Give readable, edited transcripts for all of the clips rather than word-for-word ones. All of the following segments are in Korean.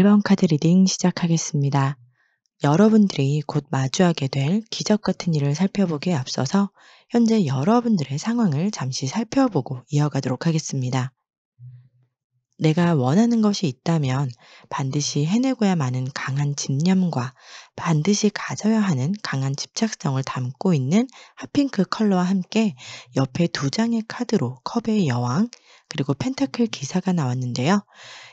1번 카드 리딩 시작하겠습니다. 여러분들이 곧 마주하게 될 기적 같은 일을 살펴보기에 앞서서 현재 여러분들의 상황을 잠시 살펴보고 이어가도록 하겠습니다. 내가 원하는 것이 있다면 반드시 해내고야 마는 강한 집념과 반드시 가져야 하는 강한 집착성을 담고 있는 핫핑크 컬러와 함께 옆에 두 장의 카드로 컵의 여왕 그리고 펜타클 기사가 나왔는데요.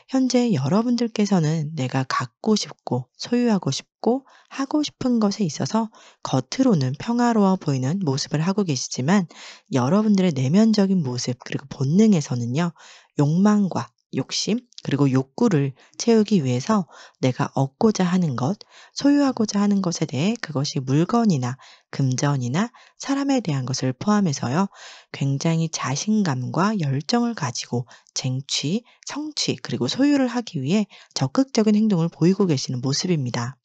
현재 여러분들께서는 내가 갖고 싶고 소유하고 싶고 하고 싶은 것에 있어서 겉으로는 평화로워 보이는 모습을 하고 계시지만 여러분들의 내면적인 모습 그리고 본능에서는요. 욕망과 욕심 그리고 욕구를 채우기 위해서 내가 얻고자 하는 것, 소유하고자 하는 것에 대해 그것이 물건이나 금전이나 사람에 대한 것을 포함해서요. 굉장히 자신감과 열정을 가지고 쟁취, 성취, 그리고 소유를 하기 위해 적극적인 행동을 보이고 계시는 모습입니다.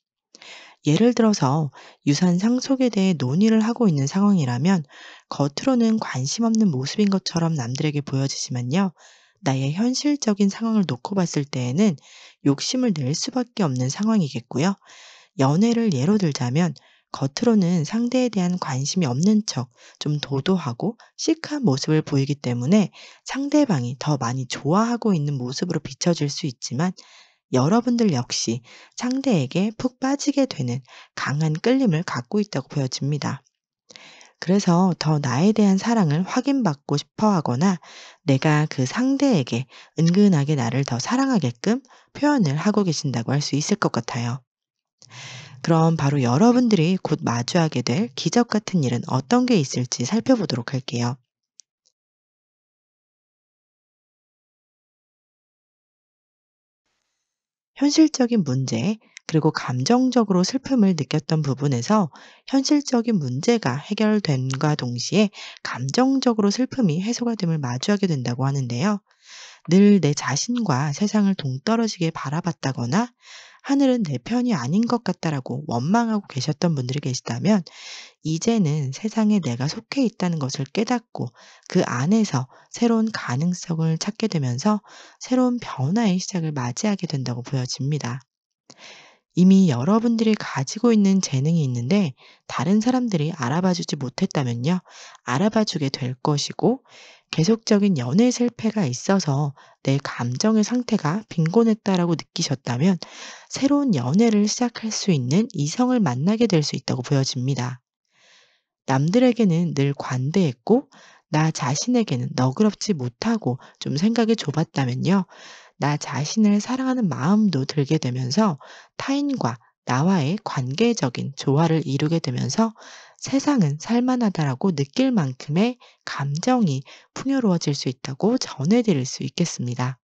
예를 들어서 유산 상속에 대해 논의를 하고 있는 상황이라면 겉으로는 관심 없는 모습인 것처럼 남들에게 보여지지만요. 나의 현실적인 상황을 놓고 봤을 때에는 욕심을 낼 수밖에 없는 상황이겠고요. 연애를 예로 들자면 겉으로는 상대에 대한 관심이 없는 척 좀 도도하고 시크한 모습을 보이기 때문에 상대방이 더 많이 좋아하고 있는 모습으로 비춰질 수 있지만 여러분들 역시 상대에게 푹 빠지게 되는 강한 끌림을 갖고 있다고 보여집니다. 그래서 더 나에 대한 사랑을 확인받고 싶어 하거나 내가 그 상대에게 은근하게 나를 더 사랑하게끔 표현을 하고 계신다고 할 수 있을 것 같아요. 그럼 바로 여러분들이 곧 마주하게 될 기적 같은 일은 어떤 게 있을지 살펴보도록 할게요. 현실적인 문제, 그리고 감정적으로 슬픔을 느꼈던 부분에서 현실적인 문제가 해결됨과 동시에 감정적으로 슬픔이 해소가 됨을 마주하게 된다고 하는데요. 늘 내 자신과 세상을 동떨어지게 바라봤다거나 하늘은 내 편이 아닌 것 같다라고 원망하고 계셨던 분들이 계시다면 이제는 세상에 내가 속해 있다는 것을 깨닫고 그 안에서 새로운 가능성을 찾게 되면서 새로운 변화의 시작을 맞이하게 된다고 보여집니다. 이미 여러분들이 가지고 있는 재능이 있는데 다른 사람들이 알아봐 주지 못했다면요. 알아봐 주게 될 것이고 계속적인 연애 실패가 있어서 내 감정의 상태가 빈곤했다라고 느끼셨다면 새로운 연애를 시작할 수 있는 이성을 만나게 될 수 있다고 보여집니다. 남들에게는 늘 관대했고 나 자신에게는 너그럽지 못하고 좀 생각이 좁았다면요. 나 자신을 사랑하는 마음도 들게 되면서 타인과 나와의 관계적인 조화를 이루게 되면서 세상은 살만하다라고 느낄 만큼의 감정이 풍요로워질 수 있다고 전해드릴 수 있겠습니다.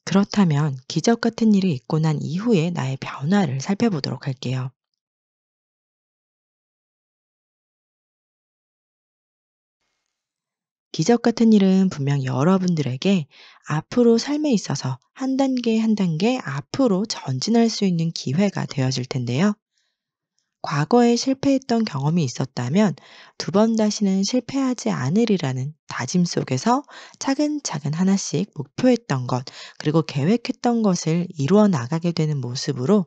그렇다면 기적 같은 일이 있고 난 이후에 나의 변화를 살펴보도록 할게요. 기적 같은 일은 분명 여러분들에게 앞으로 삶에 있어서 한 단계 한 단계 앞으로 전진할 수 있는 기회가 되어질 텐데요. 과거에 실패했던 경험이 있었다면 두 번 다시는 실패하지 않으리라는 다짐 속에서 차근차근 하나씩 목표했던 것, 그리고 계획했던 것을 이루어 나가게 되는 모습으로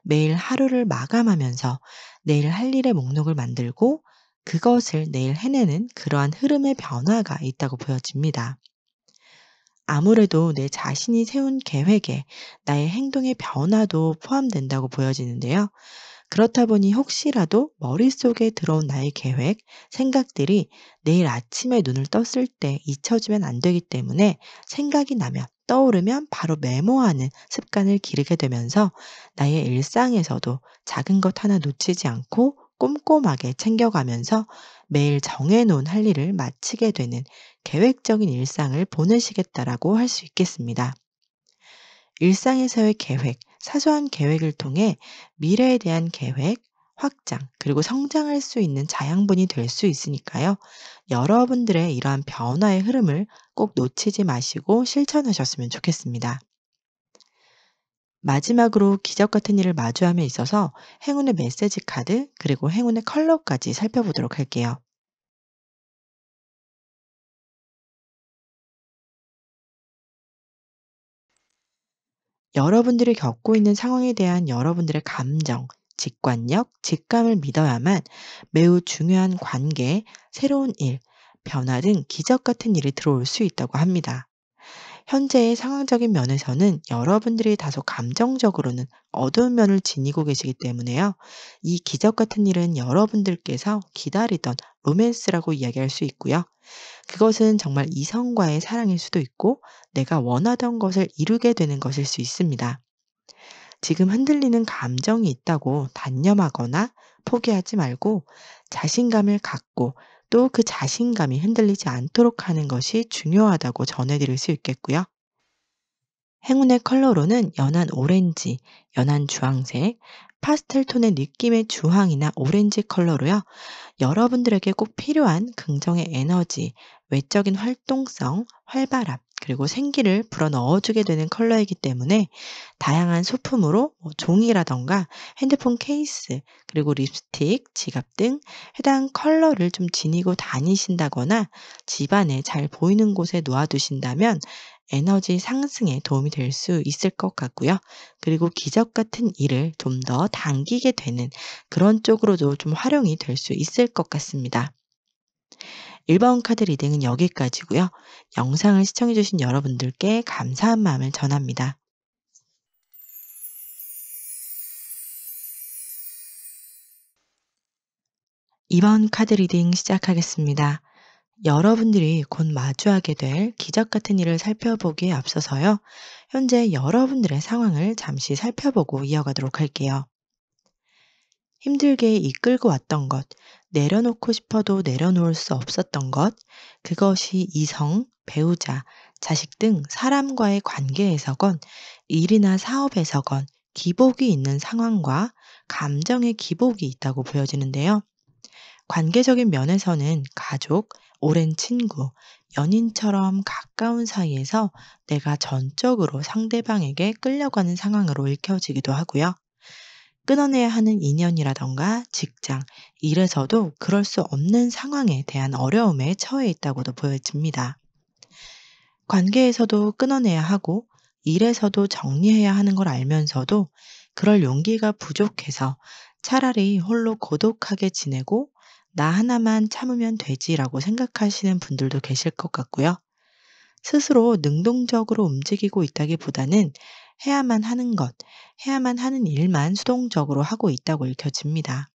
매일 하루를 마감하면서 내일 할 일의 목록을 만들고 그것을 내일 해내는 그러한 흐름의 변화가 있다고 보여집니다. 아무래도 내 자신이 세운 계획에 나의 행동의 변화도 포함된다고 보여지는데요. 그렇다 보니 혹시라도 머릿속에 들어온 나의 계획, 생각들이 내일 아침에 눈을 떴을 때 잊혀지면 안 되기 때문에 생각이 나면 떠오르면 바로 메모하는 습관을 기르게 되면서 나의 일상에서도 작은 것 하나 놓치지 않고 꼼꼼하게 챙겨가면서 매일 정해놓은 할 일을 마치게 되는 계획적인 일상을 보내시겠다라고 할 수 있겠습니다. 일상에서의 계획, 사소한 계획을 통해 미래에 대한 계획, 확장, 그리고 성장할 수 있는 자양분이 될 수 있으니까요. 여러분들의 이러한 변화의 흐름을 꼭 놓치지 마시고 실천하셨으면 좋겠습니다. 마지막으로 기적 같은 일을 마주함에 있어서 행운의 메시지 카드, 그리고 행운의 컬러까지 살펴보도록 할게요. 여러분들이 겪고 있는 상황에 대한 여러분들의 감정, 직관력, 직감을 믿어야만 매우 중요한 관계, 새로운 일, 변화 등 기적 같은 일이 들어올 수 있다고 합니다. 현재의 상황적인 면에서는 여러분들이 다소 감정적으로는 어두운 면을 지니고 계시기 때문에요. 이 기적 같은 일은 여러분들께서 기다리던 로맨스라고 이야기할 수 있고요. 그것은 정말 이성과의 사랑일 수도 있고 내가 원하던 것을 이루게 되는 것일 수 있습니다. 지금 흔들리는 감정이 있다고 단념하거나 포기하지 말고 자신감을 갖고 또 그 자신감이 흔들리지 않도록 하는 것이 중요하다고 전해드릴 수 있겠고요. 행운의 컬러로는 연한 오렌지, 연한 주황색, 파스텔 톤의 느낌의 주황이나 오렌지 컬러로요. 여러분들에게 꼭 필요한 긍정의 에너지, 외적인 활동성, 활발함, 그리고 생기를 불어넣어주게 되는 컬러이기 때문에 다양한 소품으로 종이라던가 핸드폰 케이스, 그리고 립스틱, 지갑 등 해당 컬러를 좀 지니고 다니신다거나 집안에 잘 보이는 곳에 놓아두신다면 에너지 상승에 도움이 될 수 있을 것 같고요. 그리고 기적 같은 일을 좀 더 당기게 되는 그런 쪽으로도 좀 활용이 될 수 있을 것 같습니다. 1번 카드 리딩은 여기까지고요. 영상을 시청해 주신 여러분들께 감사한 마음을 전합니다. 2번 카드 리딩 시작하겠습니다. 여러분들이 곧 마주하게 될 기적 같은 일을 살펴보기에 앞서서요. 현재 여러분들의 상황을 잠시 살펴보고 이어가도록 할게요. 힘들게 이끌고 왔던 것, 내려놓고 싶어도 내려놓을 수 없었던 것, 그것이 이성, 배우자, 자식 등 사람과의 관계에서건 일이나 사업에서건 기복이 있는 상황과 감정의 기복이 있다고 보여지는데요. 관계적인 면에서는 가족, 오랜 친구, 연인처럼 가까운 사이에서 내가 전적으로 상대방에게 끌려가는 상황으로 읽혀지기도 하고요. 끊어내야 하는 인연이라던가 직장, 일에서도 그럴 수 없는 상황에 대한 어려움에 처해 있다고도 보여집니다. 관계에서도 끊어내야 하고 일에서도 정리해야 하는 걸 알면서도 그럴 용기가 부족해서 차라리 홀로 고독하게 지내고 나 하나만 참으면 되지라고 생각하시는 분들도 계실 것 같고요. 스스로 능동적으로 움직이고 있다기보다는 해야만 하는 것, 해야만 하는 일만 수동적으로 하고 있다고 읽혀집니다.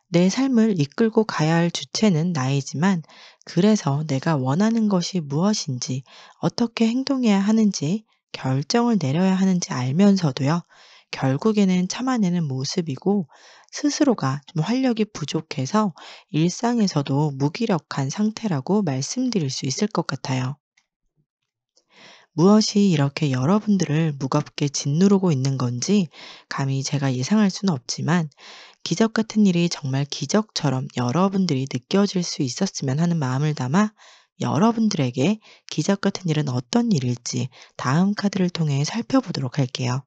내 삶을 이끌고 가야 할 주체는 나이지만 그래서 내가 원하는 것이 무엇인지 어떻게 행동해야 하는지 결정을 내려야 하는지 알면서도요. 결국에는 참아내는 모습이고 스스로가 좀 활력이 부족해서 일상에서도 무기력한 상태라고 말씀드릴 수 있을 것 같아요. 무엇이 이렇게 여러분들을 무겁게 짓누르고 있는 건지 감히 제가 예상할 수는 없지만 기적 같은 일이 정말 기적처럼 여러분들이 느껴질 수 있었으면 하는 마음을 담아 여러분들에게 기적 같은 일은 어떤 일일지 다음 카드를 통해 살펴보도록 할게요.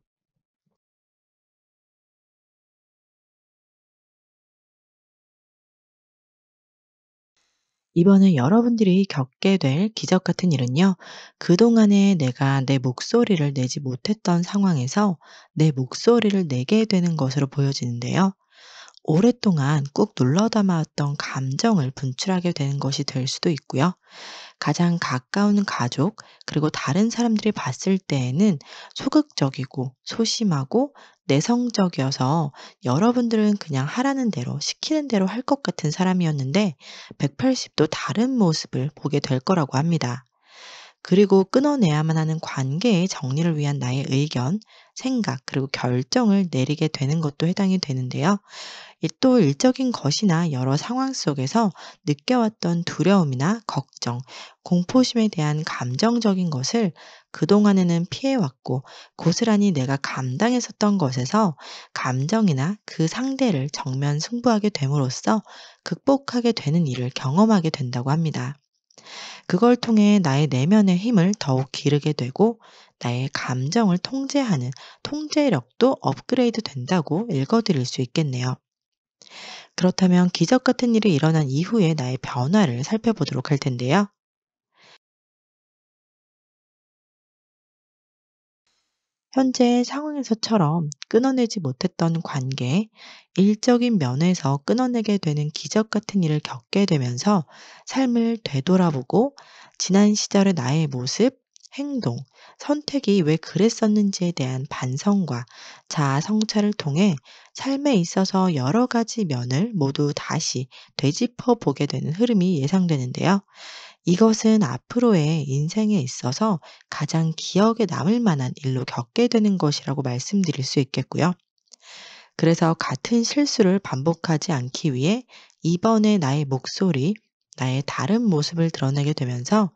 이번에 여러분들이 겪게 될 기적 같은 일은요, 그동안에 내가 내 목소리를 내지 못했던 상황에서 내 목소리를 내게 되는 것으로 보여지는데요. 오랫동안 꾹 눌러 담아왔던 감정을 분출하게 되는 것이 될 수도 있고요. 가장 가까운 가족, 그리고 다른 사람들이 봤을 때에는 소극적이고 소심하고 내성적이어서 여러분들은 그냥 하라는 대로, 시키는 대로 할 것 같은 사람이었는데 180도 다른 모습을 보게 될 거라고 합니다. 그리고 끊어내야만 하는 관계의 정리를 위한 나의 의견, 생각, 그리고 결정을 내리게 되는 것도 해당이 되는데요. 또 일적인 것이나 여러 상황 속에서 느껴왔던 두려움이나 걱정, 공포심에 대한 감정적인 것을 그동안에는 피해왔고 고스란히 내가 감당했었던 것에서 감정이나 그 상대를 정면 승부하게 됨으로써 극복하게 되는 일을 경험하게 된다고 합니다. 그걸 통해 나의 내면의 힘을 더욱 기르게 되고 나의 감정을 통제하는 통제력도 업그레이드 된다고 읽어드릴 수 있겠네요. 그렇다면 기적 같은 일이 일어난 이후의 나의 변화를 살펴보도록 할 텐데요. 현재 상황에서처럼 끊어내지 못했던 관계, 일적인 면에서 끊어내게 되는 기적 같은 일을 겪게 되면서 삶을 되돌아보고 지난 시절의 나의 모습, 행동, 선택이 왜 그랬었는지에 대한 반성과 자아 성찰을 통해 삶에 있어서 여러 가지 면을 모두 다시 되짚어 보게 되는 흐름이 예상되는데요. 이것은 앞으로의 인생에 있어서 가장 기억에 남을 만한 일로 겪게 되는 것이라고 말씀드릴 수 있겠고요. 그래서 같은 실수를 반복하지 않기 위해 이번에 나의 목소리, 나의 다른 모습을 드러내게 되면서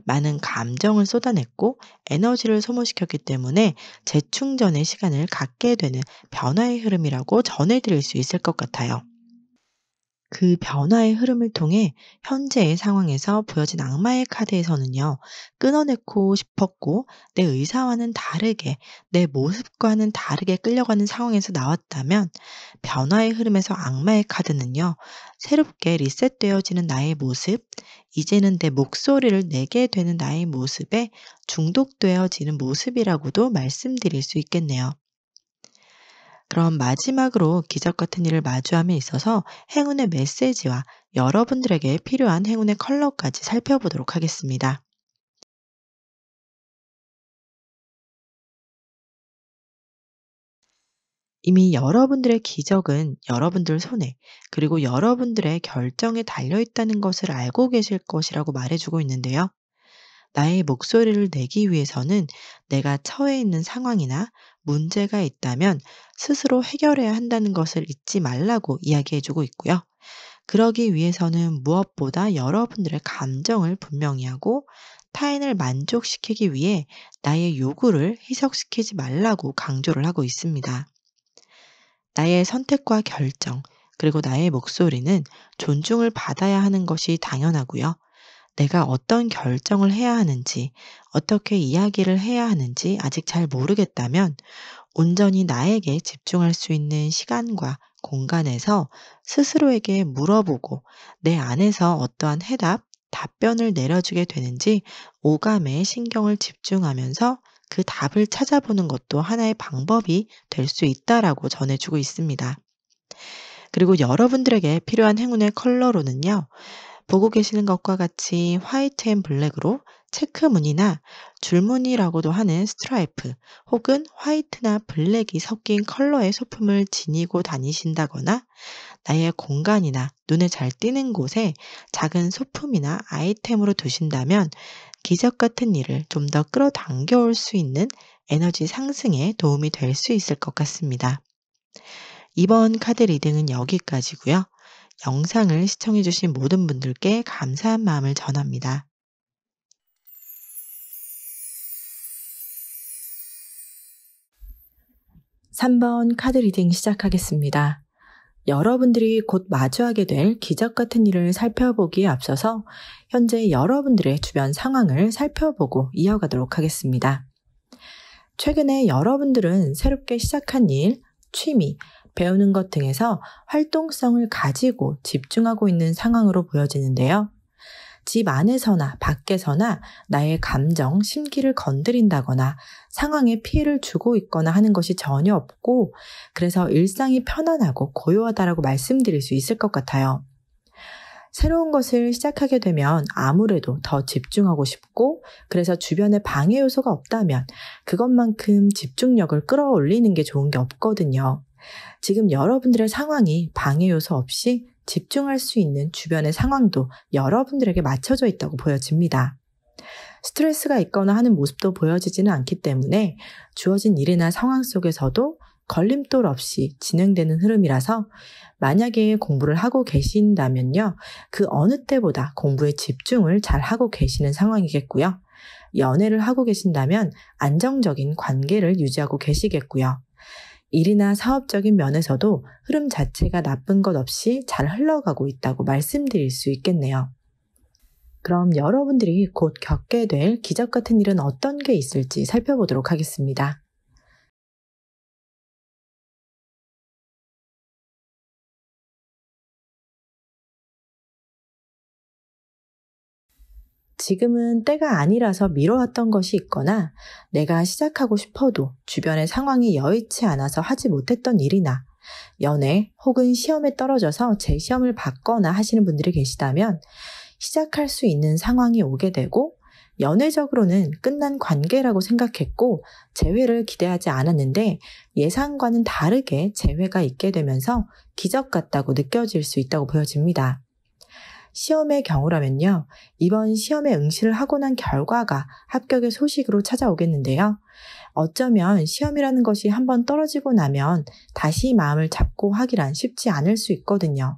많은 감정을 쏟아냈고 에너지를 소모시켰기 때문에 재충전의 시간을 갖게 되는 변화의 흐름이라고 전해드릴 수 있을 것 같아요. 그 변화의 흐름을 통해 현재의 상황에서 보여진 악마의 카드에서는요, 끊어내고 싶었고, 내 의사와는 다르게, 내 모습과는 다르게 끌려가는 상황에서 나왔다면, 변화의 흐름에서 악마의 카드는요, 새롭게 리셋되어지는 나의 모습, 이제는 내 목소리를 내게 되는 나의 모습에 중독되어지는 모습이라고도 말씀드릴 수 있겠네요. 그럼 마지막으로 기적 같은 일을 마주함에 있어서 행운의 메시지와 여러분들에게 필요한 행운의 컬러까지 살펴보도록 하겠습니다. 이미 여러분들의 기적은 여러분들 손에 그리고 여러분들의 결정에 달려 있다는 것을 알고 계실 것이라고 말해주고 있는데요. 나의 목소리를 내기 위해서는 내가 처해 있는 상황이나 문제가 있다면 스스로 해결해야 한다는 것을 잊지 말라고 이야기해주고 있고요. 그러기 위해서는 무엇보다 여러분들의 감정을 분명히 하고 타인을 만족시키기 위해 나의 요구를 희석시키지 말라고 강조를 하고 있습니다. 나의 선택과 결정, 그리고 나의 목소리는 존중을 받아야 하는 것이 당연하고요. 내가 어떤 결정을 해야 하는지, 어떻게 이야기를 해야 하는지 아직 잘 모르겠다면 온전히 나에게 집중할 수 있는 시간과 공간에서 스스로에게 물어보고 내 안에서 어떠한 해답, 답변을 내려주게 되는지 오감에 신경을 집중하면서 그 답을 찾아보는 것도 하나의 방법이 될 수 있다라고 전해주고 있습니다. 그리고 여러분들에게 필요한 행운의 컬러로는요. 보고 계시는 것과 같이 화이트 앤 블랙으로 체크무늬나 줄무늬라고도 하는 스트라이프 혹은 화이트나 블랙이 섞인 컬러의 소품을 지니고 다니신다거나 나의 공간이나 눈에 잘 띄는 곳에 작은 소품이나 아이템으로 두신다면 기적 같은 일을 좀 더 끌어당겨 올 수 있는 에너지 상승에 도움이 될 수 있을 것 같습니다. 이번 카드 리딩은 여기까지고요. 영상을 시청해주신 모든 분들께 감사한 마음을 전합니다. 3번 카드 리딩 시작하겠습니다. 여러분들이 곧 마주하게 될 기적 같은 일을 살펴보기에 앞서서 현재 여러분들의 주변 상황을 살펴보고 이어가도록 하겠습니다. 최근에 여러분들은 새롭게 시작한 일, 취미, 배우는 것 등에서 활동성을 가지고 집중하고 있는 상황으로 보여지는데요. 집 안에서나 밖에서나 나의 감정, 심기를 건드린다거나 상황에 피해를 주고 있거나 하는 것이 전혀 없고 그래서 일상이 편안하고 고요하다라고 말씀드릴 수 있을 것 같아요. 새로운 것을 시작하게 되면 아무래도 더 집중하고 싶고 그래서 주변에 방해 요소가 없다면 그것만큼 집중력을 끌어올리는 게 좋은 게 없거든요. 지금 여러분들의 상황이 방해 요소 없이 집중할 수 있는 주변의 상황도 여러분들에게 맞춰져 있다고 보여집니다. 스트레스가 있거나 하는 모습도 보여지지는 않기 때문에 주어진 일이나 상황 속에서도 걸림돌 없이 진행되는 흐름이라서 만약에 공부를 하고 계신다면요. 그 어느 때보다 공부에 집중을 잘 하고 계시는 상황이겠고요. 연애를 하고 계신다면 안정적인 관계를 유지하고 계시겠고요. 일이나 사업적인 면에서도 흐름 자체가 나쁜 것 없이 잘 흘러가고 있다고 말씀드릴 수 있겠네요. 그럼 여러분들이 곧 겪게 될 기적 같은 일은 어떤 게 있을지 살펴보도록 하겠습니다. 지금은 때가 아니라서 미뤄왔던 것이 있거나 내가 시작하고 싶어도 주변의 상황이 여의치 않아서 하지 못했던 일이나 연애 혹은 시험에 떨어져서 재시험을 받거나 하시는 분들이 계시다면 시작할 수 있는 상황이 오게 되고 연애적으로는 끝난 관계라고 생각했고 재회를 기대하지 않았는데 예상과는 다르게 재회가 있게 되면서 기적 같다고 느껴질 수 있다고 보여집니다. 시험의 경우라면요. 이번 시험에 응시를 하고 난 결과가 합격의 소식으로 찾아오겠는데요. 어쩌면 시험이라는 것이 한번 떨어지고 나면 다시 마음을 잡고 하기란 쉽지 않을 수 있거든요.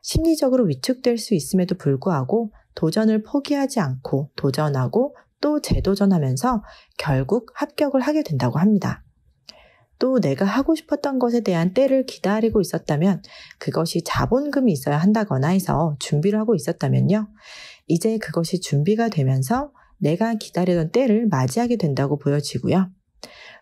심리적으로 위축될 수 있음에도 불구하고 도전을 포기하지 않고 도전하고 또 재도전하면서 결국 합격을 하게 된다고 합니다. 또 내가 하고 싶었던 것에 대한 때를 기다리고 있었다면 그것이 자본금이 있어야 한다거나 해서 준비를 하고 있었다면요. 이제 그것이 준비가 되면서 내가 기다리던 때를 맞이하게 된다고 보여지고요.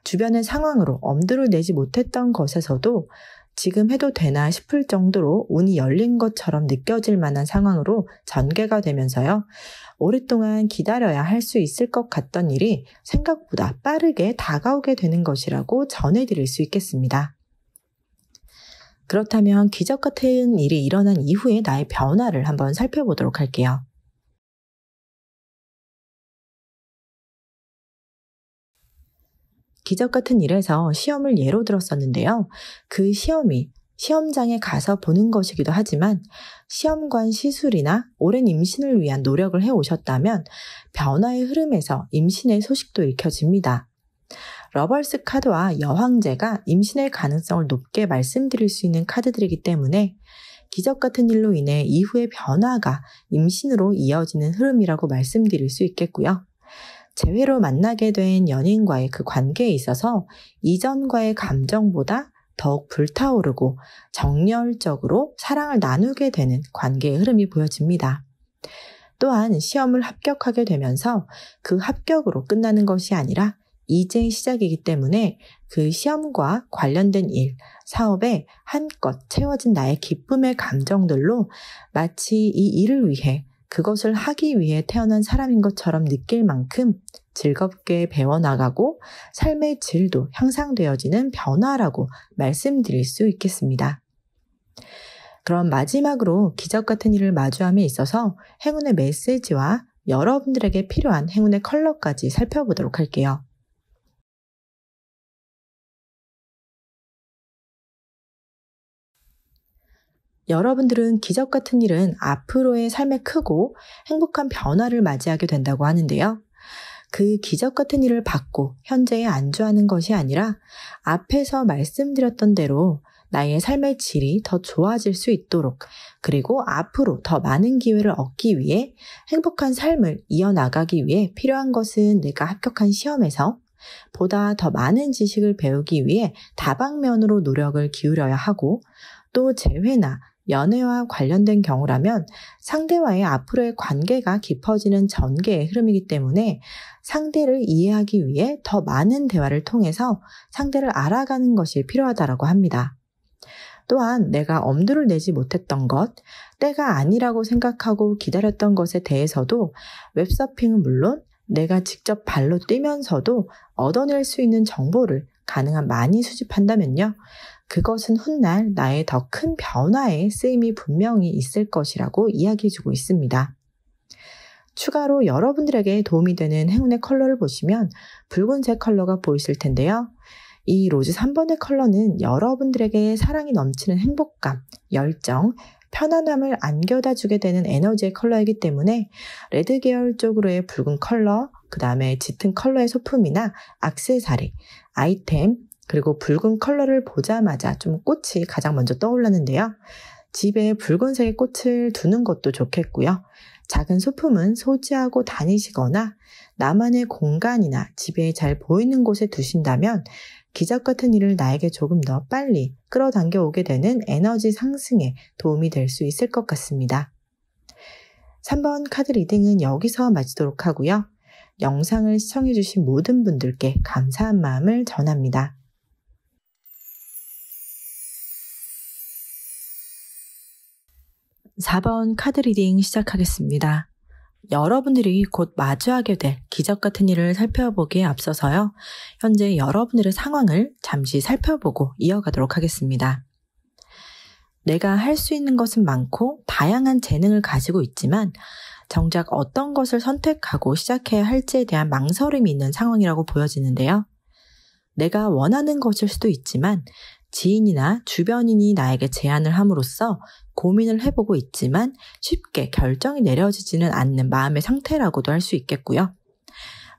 주변의 상황으로 엄두를 내지 못했던 것에서도 지금 해도 되나 싶을 정도로 운이 열린 것처럼 느껴질 만한 상황으로 전개가 되면서요. 오랫동안 기다려야 할 수 있을 것 같던 일이 생각보다 빠르게 다가오게 되는 것이라고 전해드릴 수 있겠습니다. 그렇다면 기적 같은 일이 일어난 이후에 나의 변화를 한번 살펴보도록 할게요. 기적 같은 일에서 시험을 예로 들었었는데요. 그 시험이 시험장에 가서 보는 것이기도 하지만 시험관 시술이나 오랜 임신을 위한 노력을 해오셨다면 변화의 흐름에서 임신의 소식도 읽혀집니다. 러벌스 카드와 여황제가 임신의 가능성을 높게 말씀드릴 수 있는 카드들이기 때문에 기적 같은 일로 인해 이후의 변화가 임신으로 이어지는 흐름이라고 말씀드릴 수 있겠고요. 재회로 만나게 된 연인과의 그 관계에 있어서 이전과의 감정보다 더욱 불타오르고 정열적으로 사랑을 나누게 되는 관계의 흐름이 보여집니다. 또한 시험을 합격하게 되면서 그 합격으로 끝나는 것이 아니라 이제 시작이기 때문에 그 시험과 관련된 일, 사업에 한껏 채워진 나의 기쁨의 감정들로 마치 이 일을 위해 그것을 하기 위해 태어난 사람인 것처럼 느낄 만큼 즐겁게 배워나가고 삶의 질도 향상되어지는 변화라고 말씀드릴 수 있겠습니다. 그럼 마지막으로 기적 같은 일을 마주함에 있어서 행운의 메시지와 여러분들에게 필요한 행운의 컬러까지 살펴보도록 할게요. 여러분들은 기적 같은 일은 앞으로의 삶에 크고 행복한 변화를 맞이하게 된다고 하는데요. 그 기적 같은 일을 받고 현재에 안주하는 것이 아니라 앞에서 말씀드렸던 대로 나의 삶의 질이 더 좋아질 수 있도록 그리고 앞으로 더 많은 기회를 얻기 위해 행복한 삶을 이어나가기 위해 필요한 것은 내가 합격한 시험에서 보다 더 많은 지식을 배우기 위해 다방면으로 노력을 기울여야 하고 또 재회나 연애와 관련된 경우라면 상대와의 앞으로의 관계가 깊어지는 전개의 흐름이기 때문에 상대를 이해하기 위해 더 많은 대화를 통해서 상대를 알아가는 것이 필요하다고 합니다. 또한 내가 엄두를 내지 못했던 것, 때가 아니라고 생각하고 기다렸던 것에 대해서도 웹서핑은 물론 내가 직접 발로 뛰면서도 얻어낼 수 있는 정보를 가능한 많이 수집한다면요. 그것은 훗날 나의 더 큰 변화에 쓰임이 분명히 있을 것이라고 이야기해주고 있습니다. 추가로 여러분들에게 도움이 되는 행운의 컬러를 보시면 붉은색 컬러가 보이실 텐데요. 이 로즈 3번의 컬러는 여러분들에게 사랑이 넘치는 행복감, 열정, 편안함을 안겨다 주게 되는 에너지의 컬러이기 때문에 레드 계열 쪽으로의 붉은 컬러, 그 다음에 짙은 컬러의 소품이나 액세서리, 아이템, 그리고 붉은 컬러를 보자마자 좀 꽃이 가장 먼저 떠올랐는데요. 집에 붉은색의 꽃을 두는 것도 좋겠고요. 작은 소품은 소지하고 다니시거나 나만의 공간이나 집에 잘 보이는 곳에 두신다면 기적 같은 일을 나에게 조금 더 빨리 끌어당겨 오게 되는 에너지 상승에 도움이 될 수 있을 것 같습니다. 3번 카드 리딩은 여기서 마치도록 하고요. 영상을 시청해주신 모든 분들께 감사한 마음을 전합니다. 4번 카드 리딩 시작하겠습니다. 여러분들이 곧 마주하게 될 기적 같은 일을 살펴보기에 앞서서요. 현재 여러분들의 상황을 잠시 살펴보고 이어가도록 하겠습니다. 내가 할 수 있는 것은 많고 다양한 재능을 가지고 있지만 정작 어떤 것을 선택하고 시작해야 할지에 대한 망설임이 있는 상황이라고 보여지는데요. 내가 원하는 것일 수도 있지만 지인이나 주변인이 나에게 제안을 함으로써 고민을 해보고 있지만 쉽게 결정이 내려지지는 않는 마음의 상태라고도 할 수 있겠고요.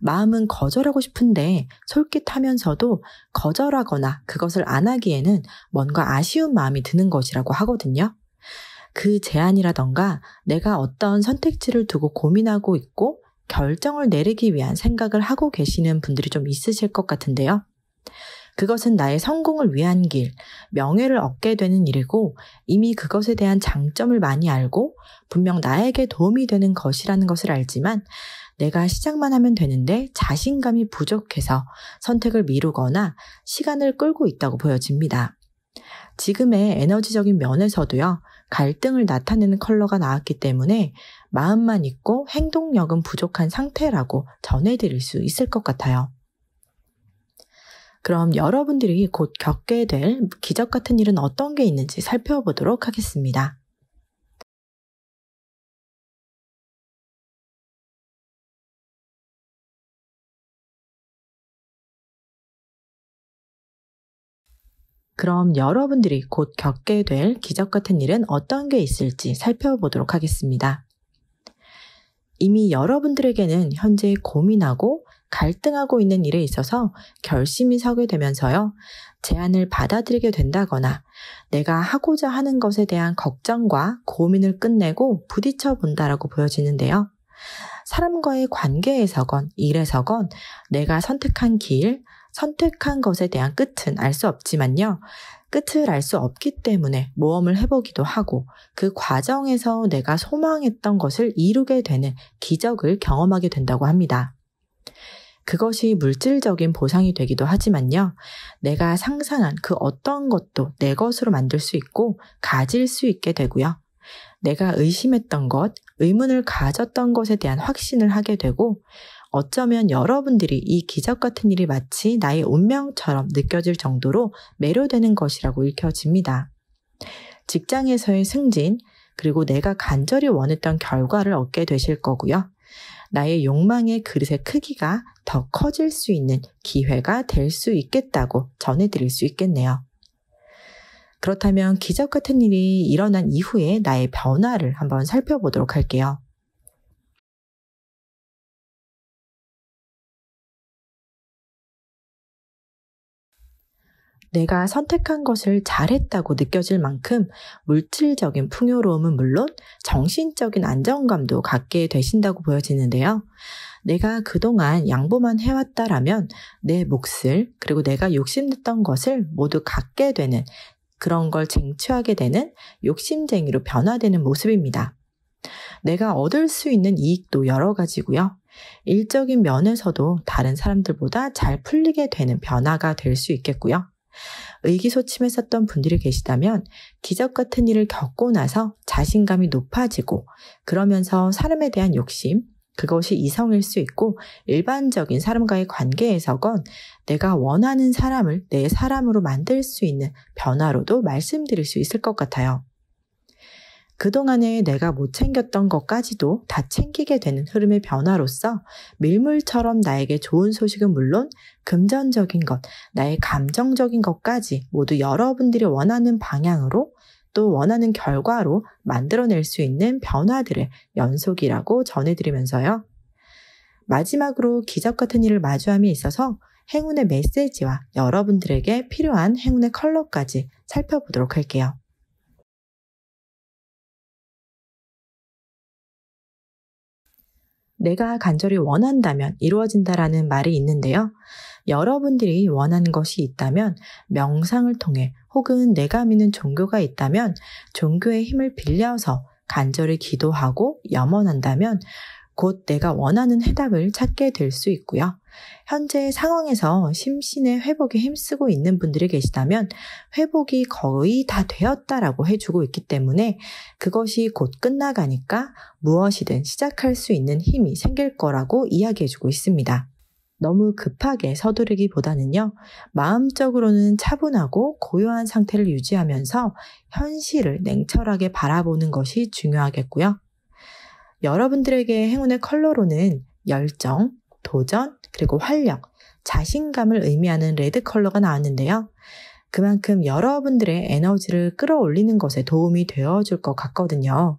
마음은 거절하고 싶은데 솔깃하면서도 거절하거나 그것을 안 하기에는 뭔가 아쉬운 마음이 드는 것이라고 하거든요. 그 제안이라던가 내가 어떤 선택지를 두고 고민하고 있고 결정을 내리기 위한 생각을 하고 계시는 분들이 좀 있으실 것 같은데요. 그것은 나의 성공을 위한 길, 명예를 얻게 되는 일이고 이미 그것에 대한 장점을 많이 알고 분명 나에게 도움이 되는 것이라는 것을 알지만 내가 시작만 하면 되는데 자신감이 부족해서 선택을 미루거나 시간을 끌고 있다고 보여집니다. 지금의 에너지적인 면에서도요, 갈등을 나타내는 컬러가 나왔기 때문에 마음만 있고 행동력은 부족한 상태라고 전해드릴 수 있을 것 같아요. 그럼 여러분들이 곧 겪게 될 기적 같은 일은 어떤 게 있는지 살펴보도록 하겠습니다. 그럼 여러분들이 곧 겪게 될 기적 같은 일은 어떤 게 있을지 살펴보도록 하겠습니다. 이미 여러분들에게는 현재 고민하고 갈등하고 있는 일에 있어서 결심이 서게 되면서요, 제안을 받아들이게 된다거나 내가 하고자 하는 것에 대한 걱정과 고민을 끝내고 부딪혀 본다라고 보여지는데요. 사람과의 관계에서건 일에서건 내가 선택한 길, 선택한 것에 대한 끝은 알 수 없지만요. 끝을 알 수 없기 때문에 모험을 해보기도 하고 그 과정에서 내가 소망했던 것을 이루게 되는 기적을 경험하게 된다고 합니다. 그것이 물질적인 보상이 되기도 하지만요. 내가 상상한 그 어떤 것도 내 것으로 만들 수 있고 가질 수 있게 되고요. 내가 의심했던 것, 의문을 가졌던 것에 대한 확신을 하게 되고 어쩌면 여러분들이 이 기적 같은 일이 마치 나의 운명처럼 느껴질 정도로 매료되는 것이라고 읽혀집니다. 직장에서의 승진, 그리고 내가 간절히 원했던 결과를 얻게 되실 거고요. 나의 욕망의 그릇의 크기가 더 커질 수 있는 기회가 될 수 있겠다고 전해드릴 수 있겠네요. 그렇다면 기적 같은 일이 일어난 이후에 나의 변화를 한번 살펴보도록 할게요. 내가 선택한 것을 잘했다고 느껴질 만큼 물질적인 풍요로움은 물론 정신적인 안정감도 갖게 되신다고 보여지는데요. 내가 그동안 양보만 해왔다라면 내 몫을, 그리고 내가 욕심냈던 것을 모두 갖게 되는, 그런 걸 쟁취하게 되는 욕심쟁이로 변화되는 모습입니다. 내가 얻을 수 있는 이익도 여러 가지고요. 일적인 면에서도 다른 사람들보다 잘 풀리게 되는 변화가 될 수 있겠고요. 의기소침했었던 분들이 계시다면 기적 같은 일을 겪고 나서 자신감이 높아지고 그러면서 사람에 대한 욕심, 그것이 이성일 수 있고 일반적인 사람과의 관계에서건 내가 원하는 사람을 내 사람으로 만들 수 있는 변화로도 말씀드릴 수 있을 것 같아요. 그동안에 내가 못 챙겼던 것까지도 다 챙기게 되는 흐름의 변화로서 밀물처럼 나에게 좋은 소식은 물론 금전적인 것, 나의 감정적인 것까지 모두 여러분들이 원하는 방향으로 또 원하는 결과로 만들어낼 수 있는 변화들의 연속이라고 전해드리면서요. 마지막으로 기적 같은 일을 마주함에 있어서 행운의 메시지와 여러분들에게 필요한 행운의 컬러까지 살펴보도록 할게요. 내가 간절히 원한다면 이루어진다라는 말이 있는데요. 여러분들이 원하는 것이 있다면 명상을 통해 혹은 내가 믿는 종교가 있다면 종교의 힘을 빌려서 간절히 기도하고 염원한다면 곧 내가 원하는 해답을 찾게 될 수 있고요. 현재 상황에서 심신의 회복에 힘쓰고 있는 분들이 계시다면 회복이 거의 다 되었다라고 해주고 있기 때문에 그것이 곧 끝나가니까 무엇이든 시작할 수 있는 힘이 생길 거라고 이야기해주고 있습니다. 너무 급하게 서두르기보다는요, 마음적으로는 차분하고 고요한 상태를 유지하면서 현실을 냉철하게 바라보는 것이 중요하겠고요. 여러분들에게 행운의 컬러로는 열정, 도전, 그리고 활력, 자신감을 의미하는 레드 컬러가 나왔는데요. 그만큼 여러분들의 에너지를 끌어올리는 것에 도움이 되어줄 것 같거든요.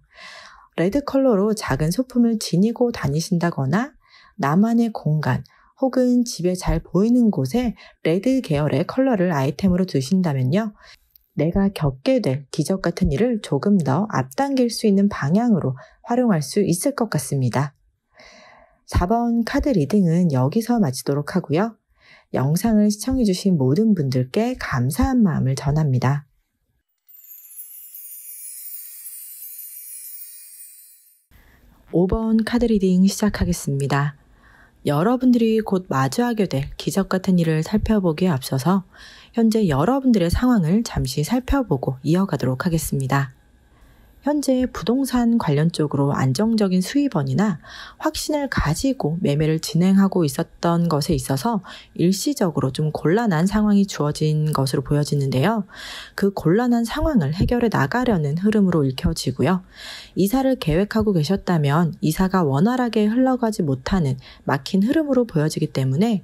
레드 컬러로 작은 소품을 지니고 다니신다거나 나만의 공간, 혹은 집에 잘 보이는 곳에 레드 계열의 컬러를 아이템으로 두신다면요. 내가 겪게 될 기적 같은 일을 조금 더 앞당길 수 있는 방향으로 활용할 수 있을 것 같습니다. 4번 카드 리딩은 여기서 마치도록 하고요. 영상을 시청해주신 모든 분들께 감사한 마음을 전합니다. 5번 카드 리딩 시작하겠습니다. 여러분들이 곧 마주하게 될 기적 같은 일을 살펴보기에 앞서서 현재 여러분들의 상황을 잠시 살펴보고 이어가도록 하겠습니다. 현재 부동산 관련 쪽으로 안정적인 수입원이나 확신을 가지고 매매를 진행하고 있었던 것에 있어서 일시적으로 좀 곤란한 상황이 주어진 것으로 보여지는데요. 그 곤란한 상황을 해결해 나가려는 흐름으로 읽혀지고요. 이사를 계획하고 계셨다면 이사가 원활하게 흘러가지 못하는 막힌 흐름으로 보여지기 때문에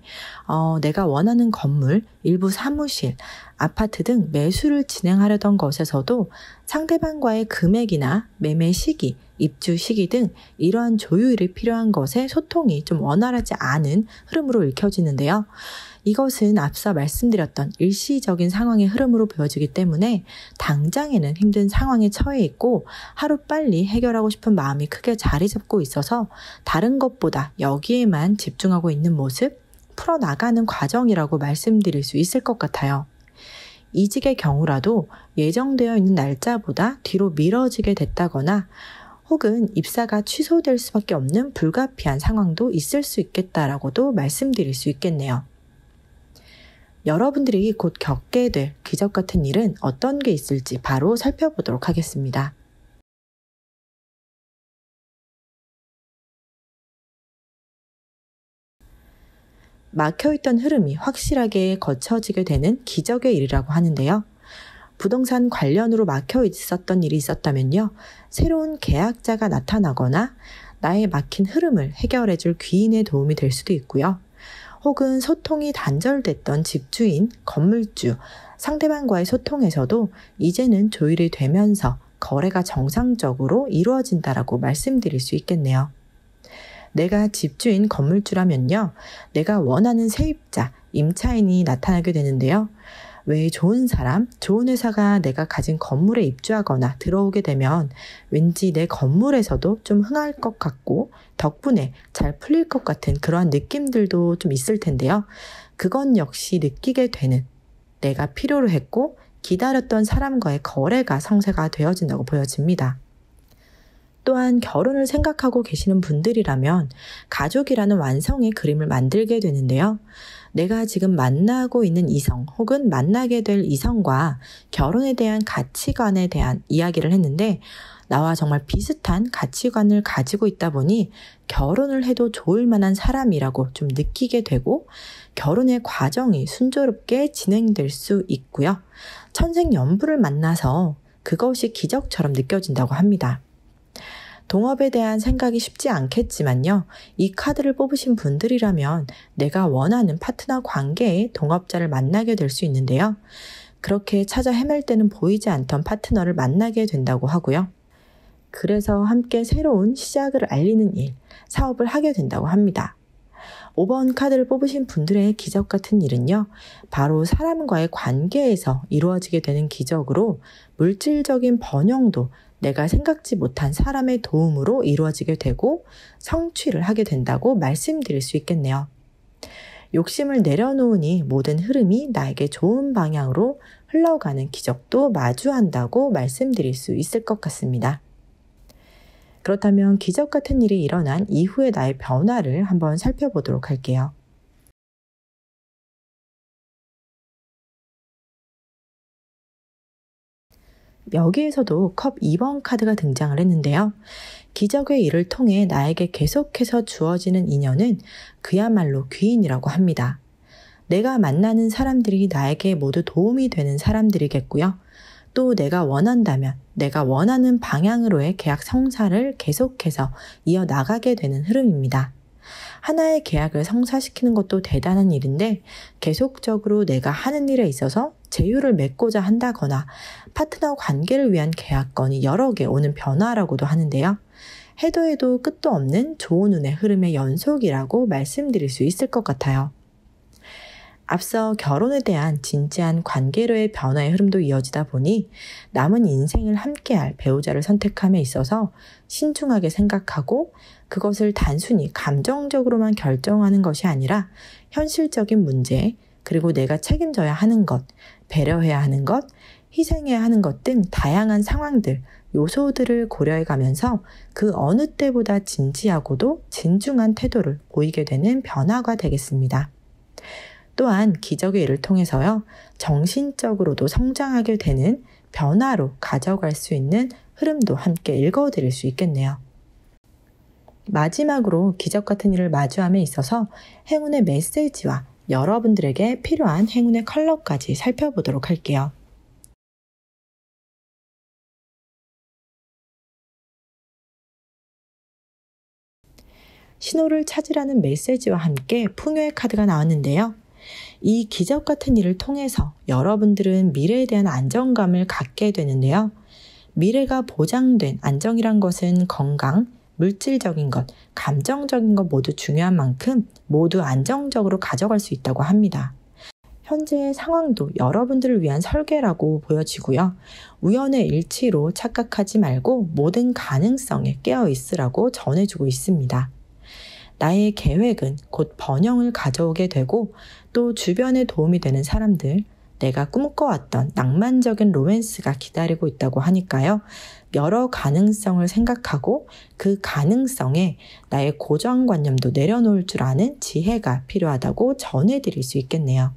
내가 원하는 건물, 일부 사무실, 아파트 등 매수를 진행하려던 것에서도 상대방과의 금액이나 매매 시기, 입주 시기 등 이러한 조율이 필요한 것에 소통이 좀 원활하지 않은 흐름으로 읽혀지는데요. 이것은 앞서 말씀드렸던 일시적인 상황의 흐름으로 보여지기 때문에 당장에는 힘든 상황에 처해 있고 하루빨리 해결하고 싶은 마음이 크게 자리 잡고 있어서 다른 것보다 여기에만 집중하고 있는 모습, 풀어나가는 과정이라고 말씀드릴 수 있을 것 같아요. 이직의 경우라도 예정되어 있는 날짜보다 뒤로 미뤄지게 됐다거나 혹은 입사가 취소될 수밖에 없는 불가피한 상황도 있을 수 있겠다라고도 말씀드릴 수 있겠네요. 여러분들이 곧 겪게 될 기적 같은 일은 어떤 게 있을지 바로 살펴보도록 하겠습니다. 막혀있던 흐름이 확실하게 거쳐지게 되는 기적의 일이라고 하는데요. 부동산 관련으로 막혀 있었던 일이 있었다면요. 새로운 계약자가 나타나거나 나의 막힌 흐름을 해결해줄 귀인의 도움이 될 수도 있고요. 혹은 소통이 단절됐던 집주인, 건물주, 상대방과의 소통에서도 이제는 조율이 되면서 거래가 정상적으로 이루어진다라고 말씀드릴 수 있겠네요. 내가 집주인 건물주라면요. 내가 원하는 세입자, 임차인이 나타나게 되는데요. 왜 좋은 사람, 좋은 회사가 내가 가진 건물에 입주하거나 들어오게 되면 왠지 내 건물에서도 좀 흥할 것 같고 덕분에 잘 풀릴 것 같은 그러한 느낌들도 좀 있을 텐데요. 그건 역시 느끼게 되는 내가 필요로 했고 기다렸던 사람과의 거래가 성사가 되어진다고 보여집니다. 또한 결혼을 생각하고 계시는 분들이라면 가족이라는 완성의 그림을 만들게 되는데요. 내가 지금 만나고 있는 이성 혹은 만나게 될 이성과 결혼에 대한 가치관에 대한 이야기를 했는데 나와 정말 비슷한 가치관을 가지고 있다 보니 결혼을 해도 좋을 만한 사람이라고 좀 느끼게 되고 결혼의 과정이 순조롭게 진행될 수 있고요. 천생연분을 만나서 그것이 기적처럼 느껴진다고 합니다. 동업에 대한 생각이 쉽지 않겠지만요. 이 카드를 뽑으신 분들이라면 내가 원하는 파트너 관계의 동업자를 만나게 될 수 있는데요. 그렇게 찾아 헤맬 때는 보이지 않던 파트너를 만나게 된다고 하고요. 그래서 함께 새로운 시작을 알리는 일, 사업을 하게 된다고 합니다. 5번 카드를 뽑으신 분들의 기적 같은 일은요. 바로 사람과의 관계에서 이루어지게 되는 기적으로 물질적인 번영도 내가 생각지 못한 사람의 도움으로 이루어지게 되고 성취를 하게 된다고 말씀드릴 수 있겠네요. 욕심을 내려놓으니 모든 흐름이 나에게 좋은 방향으로 흘러가는 기적도 마주한다고 말씀드릴 수 있을 것 같습니다. 그렇다면 기적 같은 일이 일어난 이후의 나의 변화를 한번 살펴보도록 할게요. 여기에서도 컵 2번 카드가 등장을 했는데요. 기적의 일을 통해 나에게 계속해서 주어지는 인연은 그야말로 귀인이라고 합니다. 내가 만나는 사람들이 나에게 모두 도움이 되는 사람들이겠고요. 또 내가 원한다면 내가 원하는 방향으로의 계약 성사를 계속해서 이어나가게 되는 흐름입니다. 하나의 계약을 성사시키는 것도 대단한 일인데 계속적으로 내가 하는 일에 있어서 제휴를 맺고자 한다거나 파트너 관계를 위한 계약건이 여러 개 오는 변화라고도 하는데요. 해도 해도 끝도 없는 좋은 운의 흐름의 연속이라고 말씀드릴 수 있을 것 같아요. 앞서 결혼에 대한 진지한 관계로의 변화의 흐름도 이어지다 보니 남은 인생을 함께할 배우자를 선택함에 있어서 신중하게 생각하고 그것을 단순히 감정적으로만 결정하는 것이 아니라 현실적인 문제, 그리고 내가 책임져야 하는 것, 배려해야 하는 것, 희생해야 하는 것 등 다양한 상황들, 요소들을 고려해 가면서 그 어느 때보다 진지하고도 진중한 태도를 보이게 되는 변화가 되겠습니다. 또한 기적의 일을 통해서요, 정신적으로도 성장하게 되는 변화로 가져갈 수 있는 흐름도 함께 읽어드릴 수 있겠네요. 마지막으로 기적 같은 일을 마주함에 있어서 행운의 메시지와 여러분들에게 필요한 행운의 컬러까지 살펴보도록 할게요. 신호를 찾으라는 메시지와 함께 풍요의 카드가 나왔는데요. 이 기적 같은 일을 통해서 여러분들은 미래에 대한 안정감을 갖게 되는데요. 미래가 보장된 안정이란 것은 건강, 물질적인 것, 감정적인 것 모두 중요한 만큼 모두 안정적으로 가져갈 수 있다고 합니다. 현재의 상황도 여러분들을 위한 설계라고 보여지고요. 우연의 일치로 착각하지 말고 모든 가능성에 깨어 있으라고 전해주고 있습니다. 나의 계획은 곧 번영을 가져오게 되고 또 주변에 도움이 되는 사람들, 내가 꿈꿔왔던 낭만적인 로맨스가 기다리고 있다고 하니까요. 여러 가능성을 생각하고 그 가능성에 나의 고정관념도 내려놓을 줄 아는 지혜가 필요하다고 전해드릴 수 있겠네요.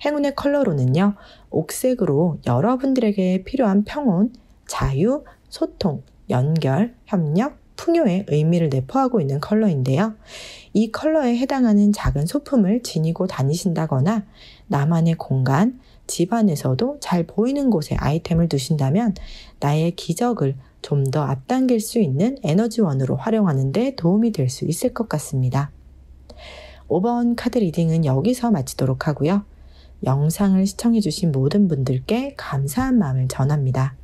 행운의 컬러로는요, 옥색으로 여러분들에게 필요한 평온, 자유, 소통, 연결, 협력, 풍요의 의미를 내포하고 있는 컬러인데요. 이 컬러에 해당하는 작은 소품을 지니고 다니신다거나 나만의 공간, 집안에서도 잘 보이는 곳에 아이템을 두신다면 나의 기적을 좀 더 앞당길 수 있는 에너지원으로 활용하는 데 도움이 될 수 있을 것 같습니다. 5번 카드 리딩은 여기서 마치도록 하고요. 영상을 시청해주신 모든 분들께 감사한 마음을 전합니다.